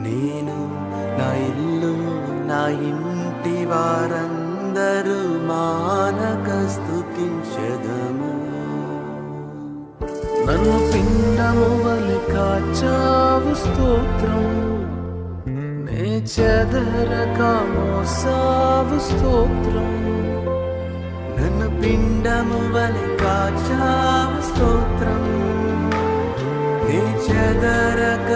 నేను నా ఇల్లు నా ఇంటి వారందరూ మానక స్తుతించెదము. నన్ను పిండము వలె కాచావు స్తోత్రం, నే చెదరక మోసావు స్తోత్రం. నన్ను పిండము వలె కాచావు స్తోత్రం, నే చెదరక